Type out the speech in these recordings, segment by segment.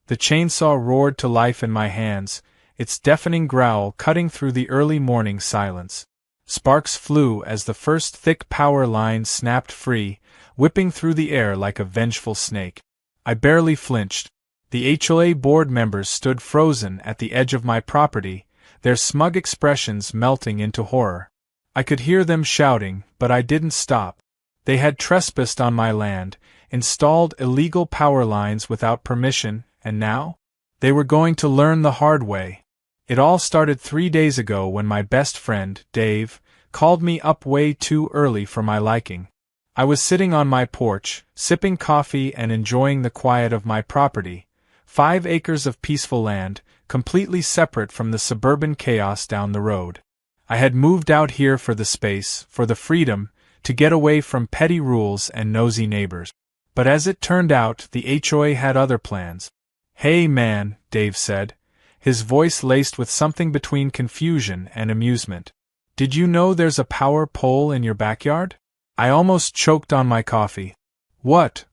The chainsaw roared to life in my hands, its deafening growl cutting through the early morning silence. Sparks flew as the first thick power line snapped free, whipping through the air like a vengeful snake. I barely flinched. The HOA board members stood frozen at the edge of my property, their smug expressions melting into horror. I could hear them shouting, but I didn't stop. They had trespassed on my land, installed illegal power lines without permission, and now? They were going to learn the hard way. It all started 3 days ago when my best friend, Dave, called me up way too early for my liking. I was sitting on my porch, sipping coffee and enjoying the quiet of my property, 5 acres of peaceful land, completely separate from the suburban chaos down the road. I had moved out here for the space, for the freedom, to get away from petty rules and nosy neighbors. But as it turned out, the HOA had other plans. "Hey man," Dave said, his voice laced with something between confusion and amusement. "Did you know there's a power pole in your backyard?" I almost choked on my coffee. "What?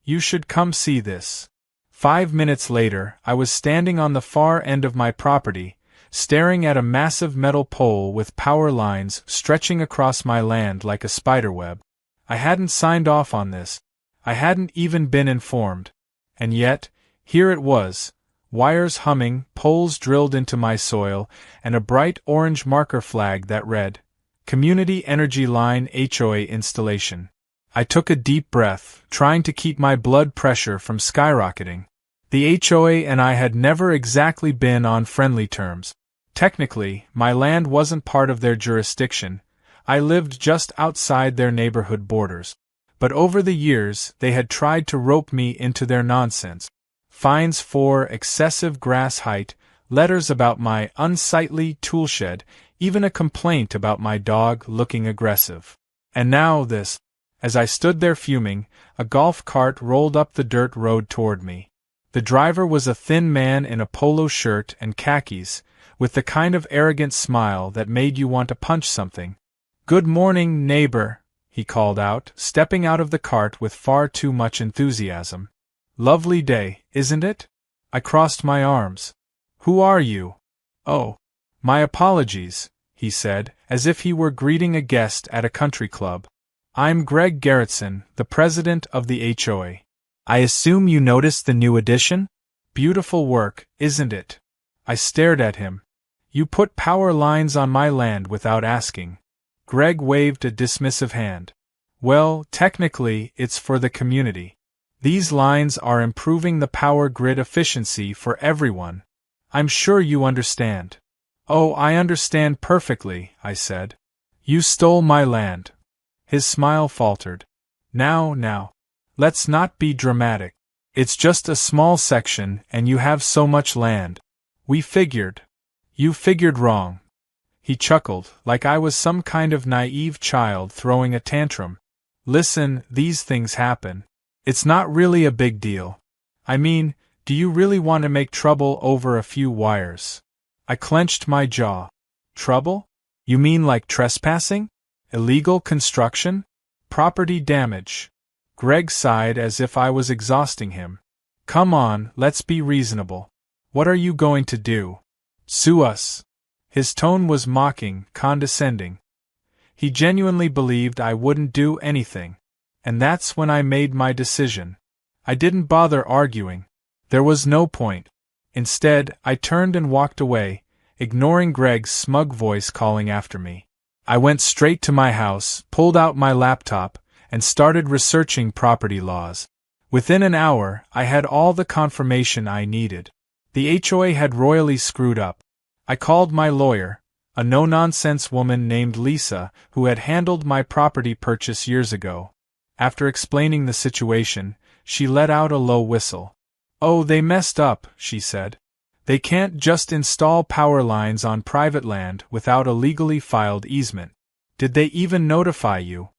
You should come see this." 5 minutes later, I was standing on the far end of my property, staring at a massive metal pole with power lines stretching across my land like a spiderweb. I hadn't signed off on this. I hadn't even been informed. And yet, here it was, wires humming, poles drilled into my soil, and a bright orange marker flag that read, "Community Energy Line HOA Installation." I took a deep breath, trying to keep my blood pressure from skyrocketing. The HOA and I had never exactly been on friendly terms. Technically, my land wasn't part of their jurisdiction. I lived just outside their neighborhood borders. But over the years, they had tried to rope me into their nonsense. Fines for excessive grass height, letters about my unsightly toolshed, even a complaint about my dog looking aggressive. And now this. As I stood there fuming, a golf cart rolled up the dirt road toward me. The driver was a thin man in a polo shirt and khakis, with the kind of arrogant smile that made you want to punch something. "Good morning, neighbor," he called out, stepping out of the cart with far too much enthusiasm. "Lovely day, isn't it?" I crossed my arms. "Who are you?" "Oh, my apologies," he said, as if he were greeting a guest at a country club. "I'm Greg Garrettson, the president of the HOA. I assume you noticed the new addition? Beautiful work, isn't it?" I stared at him. "You put power lines on my land without asking." Greg waved a dismissive hand. "Well, technically, it's for the community. These lines are improving the power grid efficiency for everyone. I'm sure you understand." "Oh, I understand perfectly," I said. "You stole my land." His smile faltered. Now, let's not be dramatic. It's just a small section and you have so much land. We figured. You figured wrong." He chuckled, like I was some kind of naive child throwing a tantrum. "Listen, these things happen. It's not really a big deal. I mean, do you really want to make trouble over a few wires?" I clenched my jaw. "Trouble? You mean like trespassing? Illegal construction? Property damage?" Greg sighed as if I was exhausting him. "Come on, let's be reasonable. What are you going to do? Sue us?" His tone was mocking, condescending. He genuinely believed I wouldn't do anything. And that's when I made my decision. I didn't bother arguing. There was no point. Instead, I turned and walked away, ignoring Greg's smug voice calling after me. I went straight to my house, pulled out my laptop, and started researching property laws. Within an hour, I had all the confirmation I needed. The HOA had royally screwed up. I called my lawyer, a no-nonsense woman named Lisa, who had handled my property purchase years ago. After explaining the situation, she let out a low whistle. "Oh, they messed up," she said. "They can't just install power lines on private land without a legally filed easement. Did they even notify you?"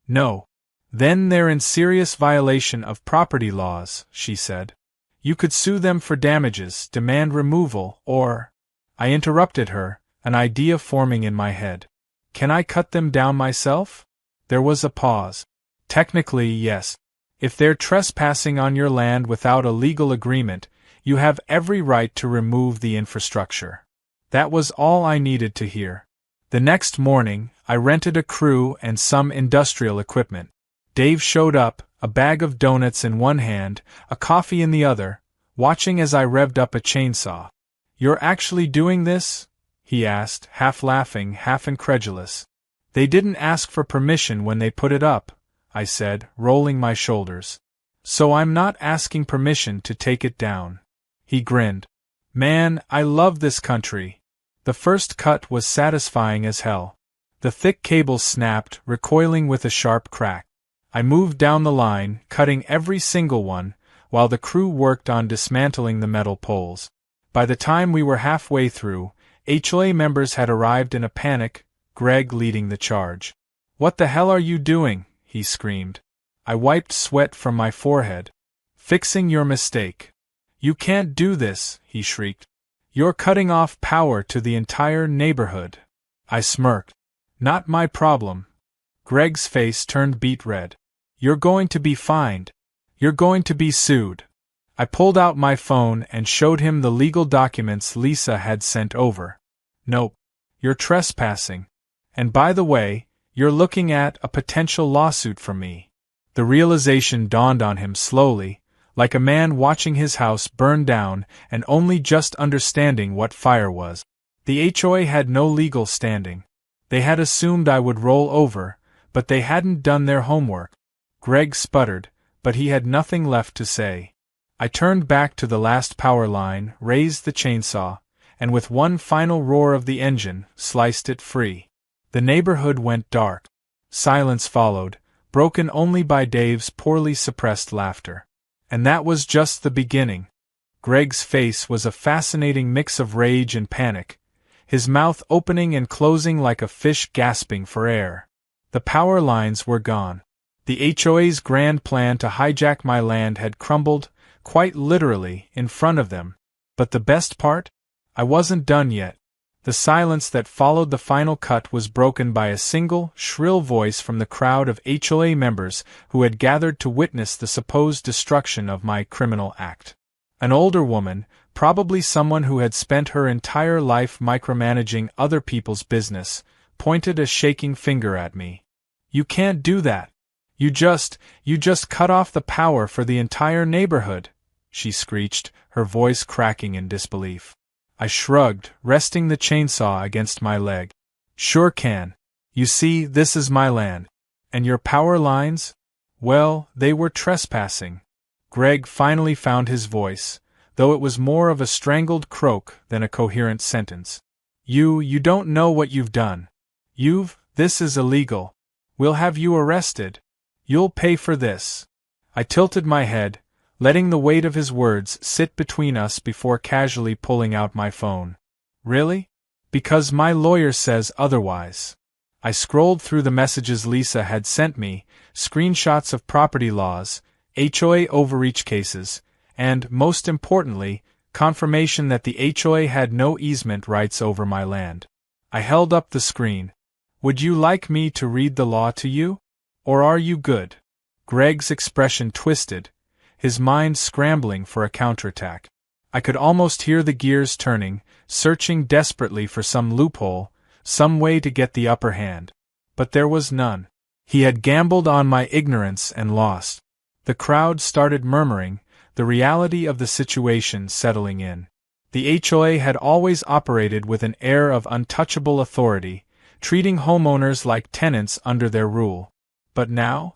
"No." "Then they're in serious violation of property laws," she said. "You could sue them for damages, demand removal, or—" I interrupted her, an idea forming in my head. "Can I cut them down myself?" There was a pause. "Technically, yes. If they're trespassing on your land without a legal agreement, You have every right to remove the infrastructure. That was all I needed to hear. The next morning, I rented a crew and some industrial equipment. Dave showed up, a bag of donuts in one hand, a coffee in the other, watching as I revved up a chainsaw. "You're actually doing this?" he asked, half laughing, half incredulous. "They didn't ask for permission when they put it up," I said, rolling my shoulders. "So I'm not asking permission to take it down." He grinned. "Man, I love this country." The first cut was satisfying as hell. The thick cables snapped, recoiling with a sharp crack. I moved down the line, cutting every single one, while the crew worked on dismantling the metal poles. By the time we were halfway through, HOA members had arrived in a panic, Greg leading the charge. "What the hell are you doing?" he screamed. I wiped sweat from my forehead. "Fixing your mistake." "You can't do this," he shrieked. "You're cutting off power to the entire neighborhood." I smirked. "Not my problem." Greg's face turned beet red. "You're going to be fined. You're going to be sued." I pulled out my phone and showed him the legal documents Lisa had sent over. "Nope. You're trespassing. And by the way, you're looking at a potential lawsuit from me." The realization dawned on him slowly, like a man watching his house burn down and only just understanding what fire was. The HOA had no legal standing. They had assumed I would roll over, but they hadn't done their homework. Greg sputtered, but he had nothing left to say. I turned back to the last power line, raised the chainsaw, and with one final roar of the engine, sliced it free. The neighborhood went dark. Silence followed, broken only by Dave's poorly suppressed laughter. And that was just the beginning. Greg's face was a fascinating mix of rage and panic, his mouth opening and closing like a fish gasping for air. The power lines were gone. The HOA's grand plan to hijack my land had crumbled, quite literally, in front of them. But the best part? I wasn't done yet. The silence that followed the final cut was broken by a single, shrill voice from the crowd of HOA members who had gathered to witness the supposed destruction of my criminal act. An older woman, probably someone who had spent her entire life micromanaging other people's business, pointed a shaking finger at me. "You can't do that. You just cut off the power for the entire neighborhood," she screeched, her voice cracking in disbelief. I shrugged, resting the chainsaw against my leg. "Sure can. You see, this is my land. And your power lines? Well, they were trespassing." Greg finally found his voice, though it was more of a strangled croak than a coherent sentence. You don't know what you've done. This is illegal. We'll have you arrested. You'll pay for this." I tilted my head, letting the weight of his words sit between us before casually pulling out my phone. "Really? Because my lawyer says otherwise." I scrolled through the messages Lisa had sent me, screenshots of property laws, HOA overreach cases, and, most importantly, confirmation that the HOA had no easement rights over my land. I held up the screen. "Would you like me to read the law to you? Or are you good?" Greg's expression twisted, his mind scrambling for a counterattack. I could almost hear the gears turning, searching desperately for some loophole, some way to get the upper hand. But there was none. He had gambled on my ignorance and lost. The crowd started murmuring, the reality of the situation settling in. The HOA had always operated with an air of untouchable authority, treating homeowners like tenants under their rule. But now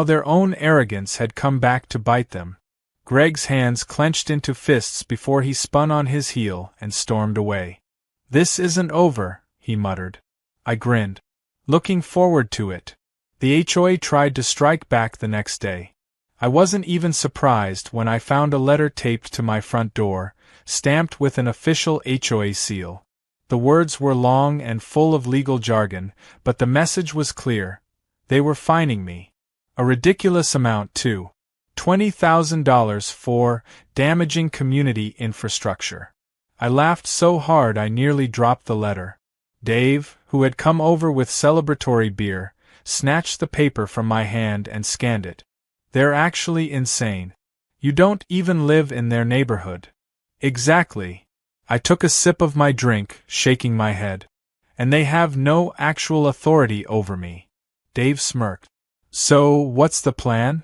their own arrogance had come back to bite them. Greg's hands clenched into fists before he spun on his heel and stormed away. "This isn't over," he muttered. I grinned. Looking forward to it. The HOA tried to strike back the next day. I wasn't even surprised when I found a letter taped to my front door, stamped with an official HOA seal. The words were long and full of legal jargon, but the message was clear. They were fining me. A ridiculous amount, too. $20,000 for damaging community infrastructure. I laughed so hard I nearly dropped the letter. Dave, who had come over with celebratory beer, snatched the paper from my hand and scanned it. "They're actually insane. You don't even live in their neighborhood. Exactly. I took a sip of my drink, shaking my head. And they have no actual authority over me. Dave smirked. So, what's the plan?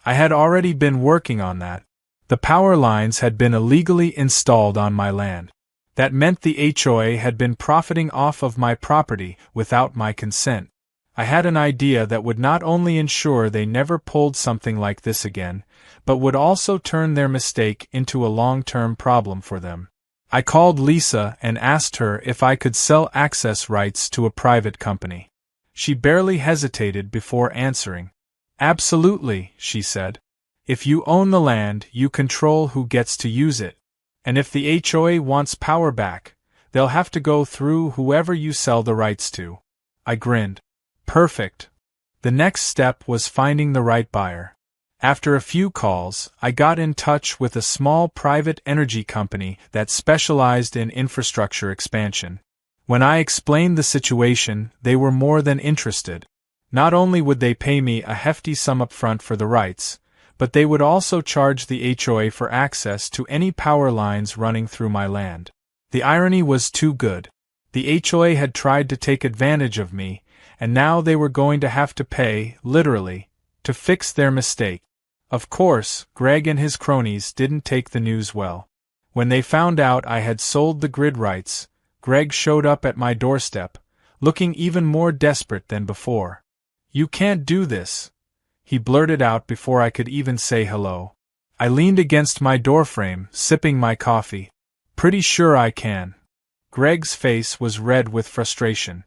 I had already been working on that. The power lines had been illegally installed on my land. That meant the HOA had been profiting off of my property without my consent. I had an idea that would not only ensure they never pulled something like this again, but would also turn their mistake into a long-term problem for them. I called Lisa and asked her if I could sell access rights to a private company. She barely hesitated before answering. Absolutely, she said. If you own the land, you control who gets to use it. And if the HOA wants power back, they'll have to go through whoever you sell the rights to. I grinned. Perfect. The next step was finding the right buyer. After a few calls, I got in touch with a small private energy company that specialized in infrastructure expansion. When I explained the situation, they were more than interested. Not only would they pay me a hefty sum up front for the rights, but they would also charge the HOA for access to any power lines running through my land. The irony was too good. The HOA had tried to take advantage of me, and now they were going to have to pay, literally, to fix their mistake. Of course, Greg and his cronies didn't take the news well. When they found out I had sold the grid rights, Greg showed up at my doorstep, looking even more desperate than before. You can't do this, he blurted out before I could even say hello. I leaned against my doorframe, sipping my coffee. Pretty sure I can. Greg's face was red with frustration.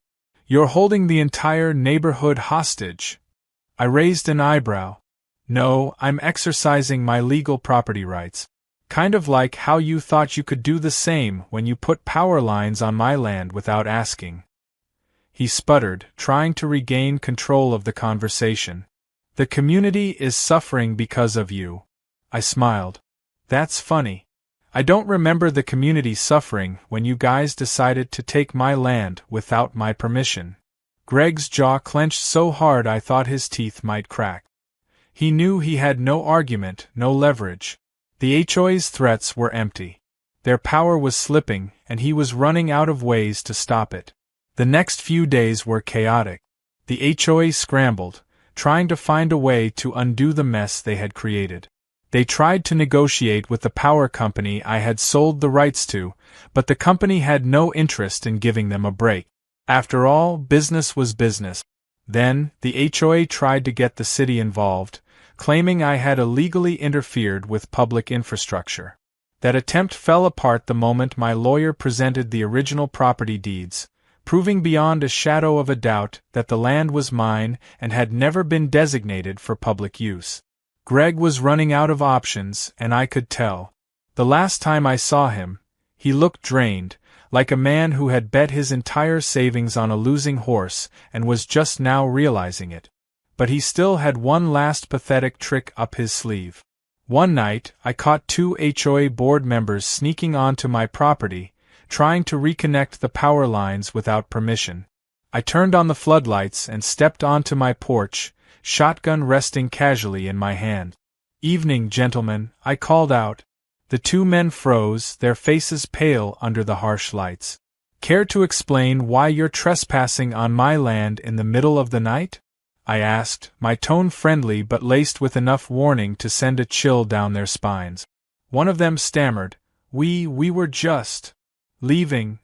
You're holding the entire neighborhood hostage. I raised an eyebrow. No, I'm exercising my legal property rights. Kind of like how you thought you could do the same when you put power lines on my land without asking. He sputtered, trying to regain control of the conversation. The community is suffering because of you. I smiled. That's funny. I don't remember the community suffering when you guys decided to take my land without my permission. Greg's jaw clenched so hard I thought his teeth might crack. He knew he had no argument, no leverage. The HOA's threats were empty. Their power was slipping, and he was running out of ways to stop it. The next few days were chaotic. The HOA scrambled, trying to find a way to undo the mess they had created. They tried to negotiate with the power company I had sold the rights to, but the company had no interest in giving them a break. After all, business was business. Then, the HOA tried to get the city involved, claiming I had illegally interfered with public infrastructure. That attempt fell apart the moment my lawyer presented the original property deeds, proving beyond a shadow of a doubt that the land was mine and had never been designated for public use. Greg was running out of options, and I could tell. The last time I saw him, he looked drained, like a man who had bet his entire savings on a losing horse and was just now realizing it. But he still had one last pathetic trick up his sleeve. One night, I caught 2 HOA board members sneaking onto my property, trying to reconnect the power lines without permission. I turned on the floodlights and stepped onto my porch, shotgun resting casually in my hand. "Evening, gentlemen," I called out. The 2 men froze, their faces pale under the harsh lights. "Care to explain why you're trespassing on my land in the middle of the night?" I asked, my tone friendly but laced with enough warning to send a chill down their spines. One of them stammered, We were just leaving,"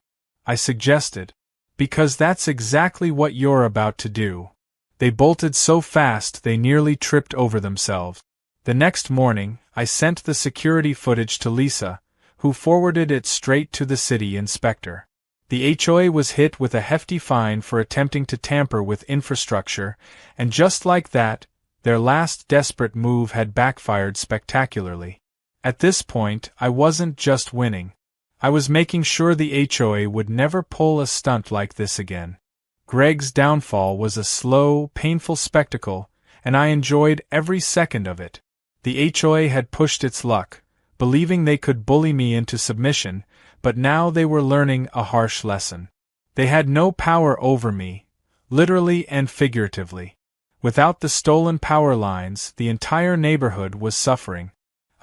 I suggested. "Because that's exactly what you're about to do." They bolted so fast they nearly tripped over themselves. The next morning, I sent the security footage to Lisa, who forwarded it straight to the city inspector. The HOA was hit with a hefty fine for attempting to tamper with infrastructure, and just like that, their last desperate move had backfired spectacularly. At this point, I wasn't just winning. I was making sure the HOA would never pull a stunt like this again. Greg's downfall was a slow, painful spectacle, and I enjoyed every second of it. The HOA had pushed its luck, believing they could bully me into submission, but now they were learning a harsh lesson. They had no power over me, literally and figuratively. Without the stolen power lines, the entire neighborhood was suffering.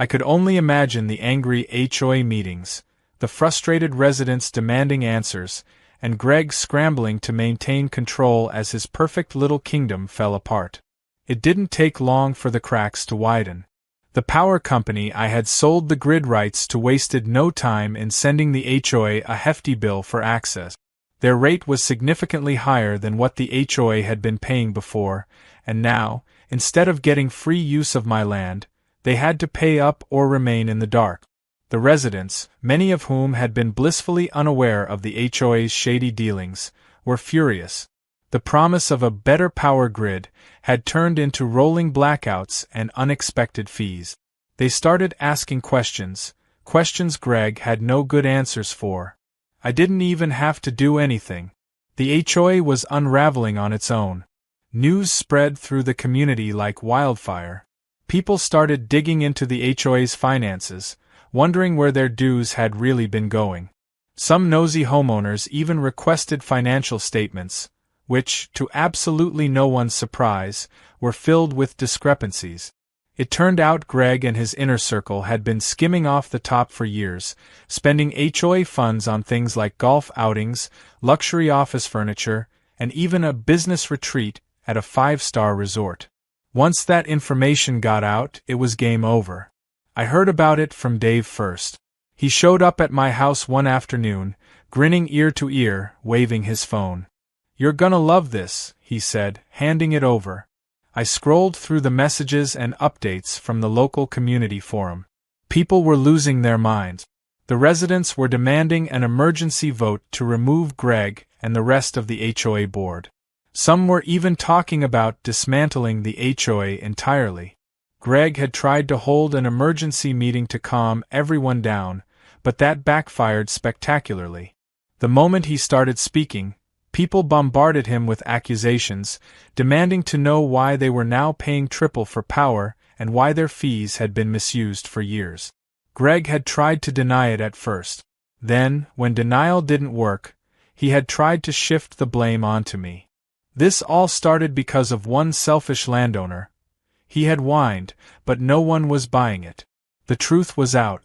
I could only imagine the angry HOA meetings, the frustrated residents demanding answers, and Greg scrambling to maintain control as his perfect little kingdom fell apart. It didn't take long for the cracks to widen. The power company I had sold the grid rights to wasted no time in sending the HOA a hefty bill for access. Their rate was significantly higher than what the HOA had been paying before, and now, instead of getting free use of my land, they had to pay up or remain in the dark. The residents, many of whom had been blissfully unaware of the HOA's shady dealings, were furious. The promise of a better power grid had turned into rolling blackouts and unexpected fees. They started asking questions Greg had no good answers for. I didn't even have to do anything. The HOA was unraveling on its own. News spread through the community like wildfire. People started digging into the HOA's finances, wondering where their dues had really been going. Some nosy homeowners even requested financial statements, which, to absolutely no one's surprise, were filled with discrepancies. It turned out Greg and his inner circle had been skimming off the top for years, spending HOA funds on things like golf outings, luxury office furniture, and even a business retreat at a 5-star resort. Once that information got out, it was game over. I heard about it from Dave first. He showed up at my house one afternoon, grinning ear to ear, waving his phone. "You're gonna love this," he said, handing it over. I scrolled through the messages and updates from the local community forum. People were losing their minds. The residents were demanding an emergency vote to remove Greg and the rest of the HOA board. Some were even talking about dismantling the HOA entirely. Greg had tried to hold an emergency meeting to calm everyone down, but that backfired spectacularly. The moment he started speaking, people bombarded him with accusations, demanding to know why they were now paying triple for power and why their fees had been misused for years. Greg had tried to deny it at first. Then, when denial didn't work, he had tried to shift the blame onto me. This all started because of one selfish landowner. He had whined, but no one was buying it. The truth was out.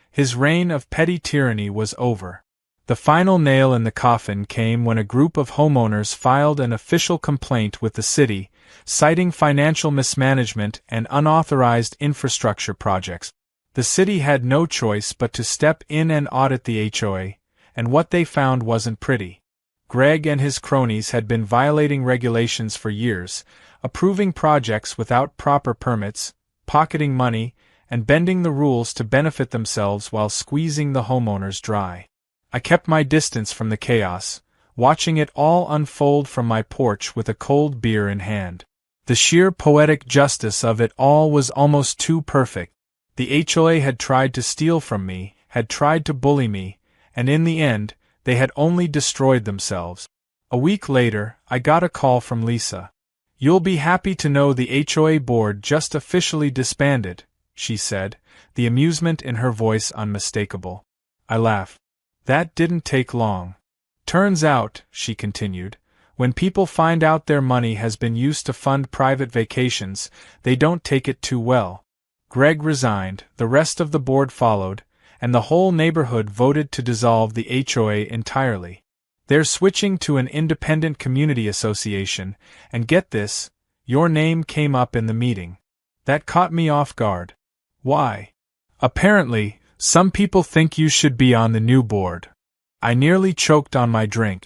His reign of petty tyranny was over. The final nail in the coffin came when a group of homeowners filed an official complaint with the city, citing financial mismanagement and unauthorized infrastructure projects. The city had no choice but to step in and audit the HOA, and what they found wasn't pretty. Greg and his cronies had been violating regulations for years, approving projects without proper permits, pocketing money, and bending the rules to benefit themselves while squeezing the homeowners dry. I kept my distance from the chaos, watching it all unfold from my porch with a cold beer in hand. The sheer poetic justice of it all was almost too perfect. The HOA had tried to steal from me, had tried to bully me, and in the end, they had only destroyed themselves. A week later, I got a call from Lisa. "You'll be happy to know the HOA board just officially disbanded," she said, the amusement in her voice unmistakable. I laughed. That didn't take long. "Turns out," she continued, "when people find out their money has been used to fund private vacations, they don't take it too well." Greg resigned, the rest of the board followed, and the whole neighborhood voted to dissolve the HOA entirely. They're switching to an independent community association, and get this, your name came up in the meeting. That caught me off guard. Why? Apparently, some people think you should be on the new board. I nearly choked on my drink.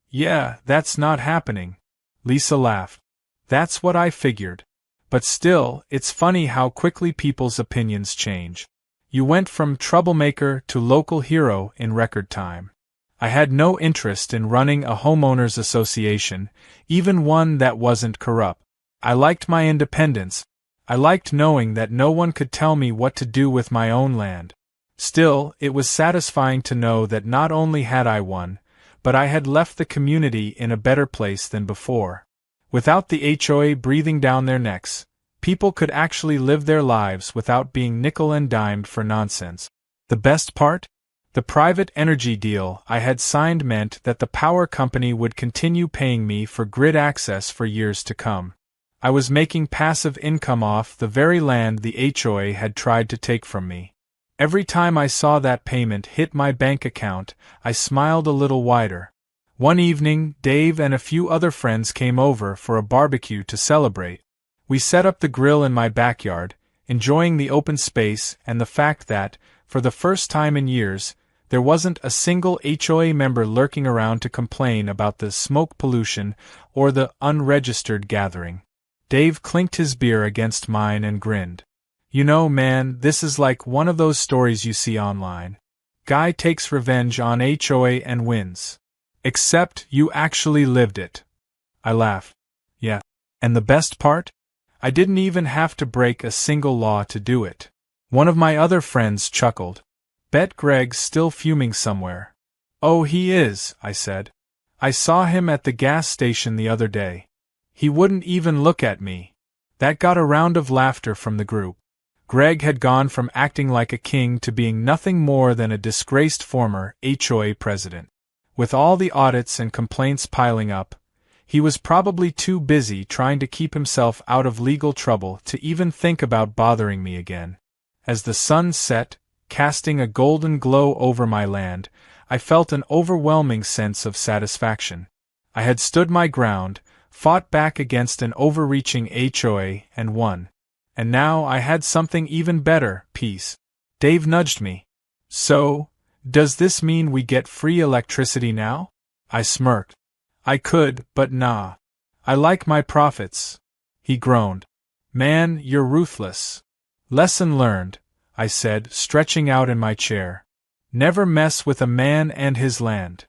"Yeah, that's not happening," Lisa laughed. "That's what I figured. But still, it's funny how quickly people's opinions change. You went from troublemaker to local hero in record time." I had no interest in running a homeowners association, even one that wasn't corrupt. I liked my independence. I liked knowing that no one could tell me what to do with my own land. Still, it was satisfying to know that not only had I won, but I had left the community in a better place than before. Without the HOA breathing down their necks, people could actually live their lives without being nickel and dimed for nonsense. The best part? The private energy deal I had signed meant that the power company would continue paying me for grid access for years to come. I was making passive income off the very land the HOA had tried to take from me. Every time I saw that payment hit my bank account, I smiled a little wider. One evening, Dave and a few other friends came over for a barbecue to celebrate. We set up the grill in my backyard, enjoying the open space and the fact that, for the first time in years, there wasn't a single HOA member lurking around to complain about the smoke pollution or the unregistered gathering. Dave clinked his beer against mine and grinned. You know, man, this is like one of those stories you see online. Guy takes revenge on HOA and wins. Except you actually lived it. I laughed. Yeah. And the best part? I didn't even have to break a single law to do it. One of my other friends chuckled. Bet Greg's still fuming somewhere. Oh, he is, I said. I saw him at the gas station the other day. He wouldn't even look at me. That got a round of laughter from the group. Greg had gone from acting like a king to being nothing more than a disgraced former HOA president. With all the audits and complaints piling up, he was probably too busy trying to keep himself out of legal trouble to even think about bothering me again. As the sun set, casting a golden glow over my land, I felt an overwhelming sense of satisfaction. I had stood my ground, fought back against an overreaching HOA, and won. And now I had something even better, peace. Dave nudged me. So, does this mean we get free electricity now? I smirked. I could, but nah. I like my profits. He groaned. Man, you're ruthless. Lesson learned, I said, stretching out in my chair. Never mess with a man and his land.